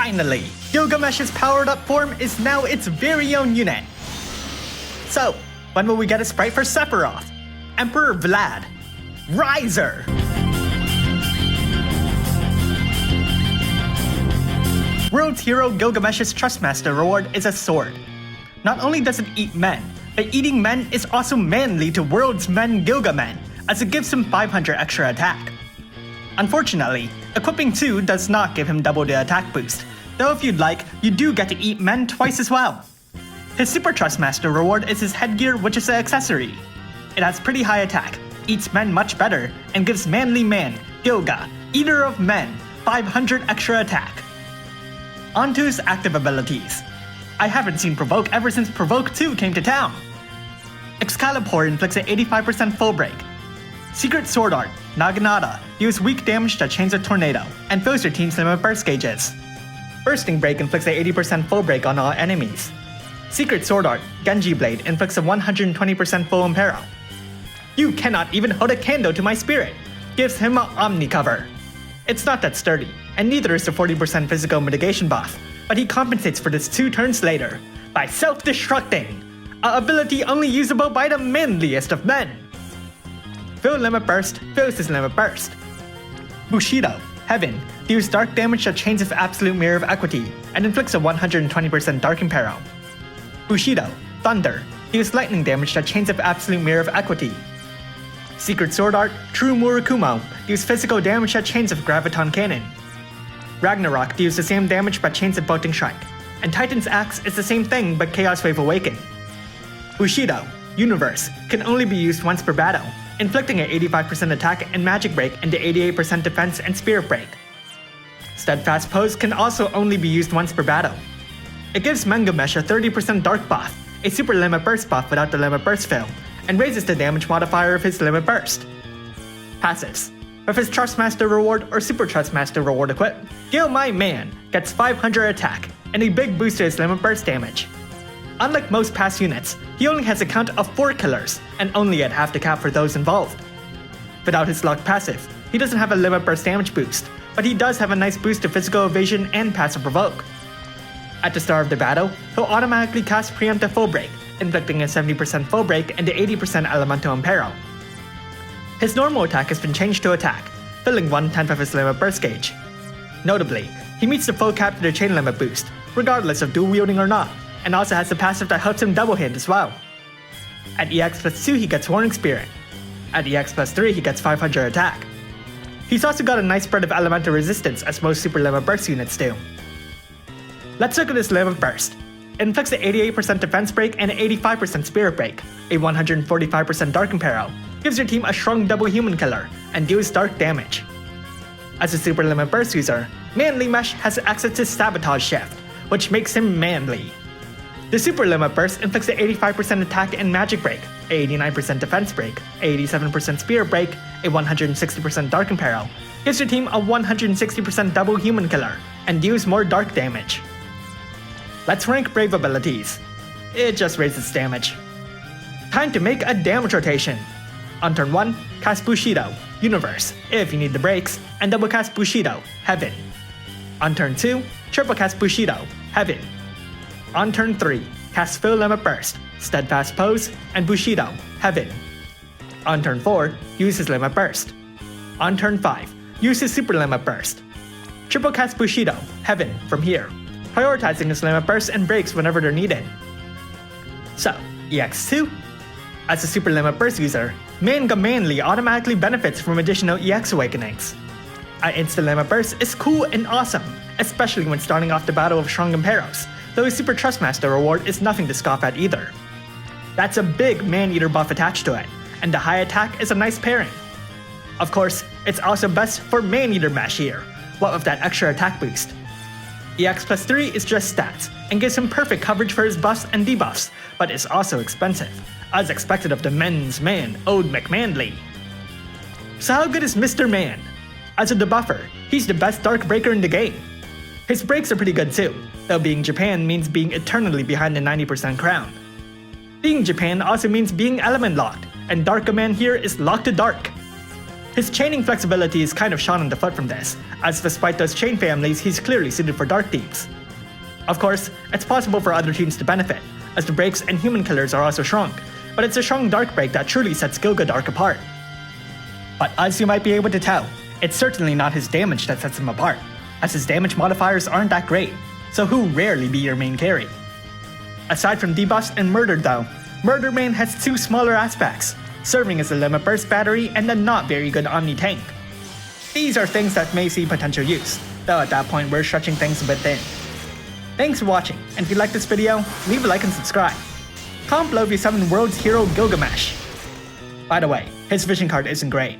Finally, Gilgamesh's powered-up form is now its very own unit. So, when will we get a sprite for Sephiroth, Emperor Vlad, Riser? World's hero Gilgamesh's Trustmaster reward is a sword. Not only does it eat men, but eating men is also manly to World's Men Gilgamesh, as it gives him 500 extra attack. Unfortunately, equipping 2 does not give him double the attack boost, though if you'd like, you do get to eat men twice as well. His Super Trustmaster reward is his headgear, which is an accessory. It has pretty high attack, eats men much better, and gives manly man, Gilga, Eater of Men, 500 extra attack. On to his active abilities. I haven't seen Provoke ever since Provoke 2 came to town. Excalibur inflicts an 85% full break. Secret Sword Art, Naginata, deals weak damage to Chains of Tornado, and fills your team's limit burst gauges. Bursting Break inflicts an 80% full break on all enemies. Secret Sword Art, Genji Blade inflicts a 120% full imperil. You cannot even hold a candle to my spirit, gives him an Omni cover. It's not that sturdy, and neither is the 40% physical mitigation buff, but he compensates for this 2 turns later, by self-destructing, an ability only usable by the manliest of men. Fill Limit Burst fills his Limit Burst. Bushido, Heaven, deals dark damage to Chains of Absolute Mirror of Equity, and inflicts a 120% Dark Imperil. Bushido, Thunder, deals lightning damage to Chains of Absolute Mirror of Equity. Secret Sword Art, True Murakumo, deals physical damage to Chains of Graviton Cannon. Ragnarok deals the same damage but Chains of Bolting Strike, and Titan's Axe is the same thing but Chaos Wave Awaken. Bushido, Universe, can only be used once per battle, inflicting an 85% attack and magic break and 88% defense and spirit break. Steadfast Pose can also only be used once per battle. It gives Gilgamesh a 30% dark buff, a super limit burst buff without the limit burst fill, and raises the damage modifier of his limit burst. Passives. With his Trustmaster reward or Super Trustmaster reward equipped, Gil My Man gets 500 attack and a big boost to his limit burst damage. Unlike most past units, he only has a count of 4 killers, and only at half the cap for those involved. Without his locked passive, he doesn't have a limit burst damage boost, but he does have a nice boost to physical evasion and passive provoke. At the start of the battle, he'll automatically cast Preemptive Full Break, inflicting a 70% full break and an 80% elemental imperil. His normal attack has been changed to attack, filling 1/10 of his limit burst gauge. Notably, he meets the full cap to the chain limit boost, regardless of dual wielding or not, and also has the passive that helps him double hit as well. At EX plus 2 he gets Warning Spirit. At EX plus 3 he gets 500 attack. He's also got a nice spread of elemental resistance as most super limit burst units do. Let's look at his limit burst. It inflicts an 88% defense break and an 85% spirit break, a 145% dark imperil, gives your team a strong double human killer, and deals dark damage. As a super limit burst user, Manly Mesh has access to Sabotage Shift, which makes him manly. The Super Limit Burst inflicts an 85% attack and magic break, a 89% defense break, a 87% spirit break, a 160% dark imperil, gives your team a 160% double human killer, and deals more dark damage. Let's rank Brave abilities. It just raises damage. Time to make a damage rotation. On turn 1, cast Bushido, Universe, if you need the breaks, and double cast Bushido, Heaven. On turn 2, triple cast Bushido, Heaven. On turn 3, cast Full Limit Burst, Steadfast Pose, and Bushido, Heaven. On turn 4, use his Limit Burst. On turn 5, use his Super Limit Burst. Triple cast Bushido, Heaven, from here, prioritizing his Limit Bursts and breaks whenever they're needed. So, EX2. As a Super Limit Burst user, Manly automatically benefits from additional EX awakenings. An instant Limit Burst is cool and awesome, especially when starting off the battle with strong Imperos, though his Super Trustmaster reward is nothing to scoff at either. That's a big Man-Eater buff attached to it, and the high attack is a nice pairing. Of course, it's also best for Man-Eater Mesh here, what with that extra attack boost. EX plus 3 is just stats, and gives him perfect coverage for his buffs and debuffs, but is also expensive, as expected of the men's man, Ode McManly. So how good is Mr. Man? As a debuffer, he's the best Dark Breaker in the game. His breaks are pretty good too, though being Japan means being eternally behind the 90% crown. Being Japan also means being element locked, and Dark Command here is locked to dark. His chaining flexibility is kind of shot in the foot from this, as despite those chain families, he's clearly suited for dark teams. Of course, it's possible for other teams to benefit, as the breaks and human killers are also shrunk, but it's a shrunk dark break that truly sets Gilgadark apart. But as you might be able to tell, it's certainly not his damage that sets him apart, as his damage modifiers aren't that great, so he'll rarely be your main carry. Aside from debuffs and Murder though, Murder Main has two smaller aspects, serving as a limit burst battery and a not very good Omni tank. These are things that may see potential use, though at that point we're stretching things a bit thin. Thanks for watching, and if you liked this video, leave a like and subscribe. Comment below if you summon World's Hero Gilgamesh. By the way, his vision card isn't great.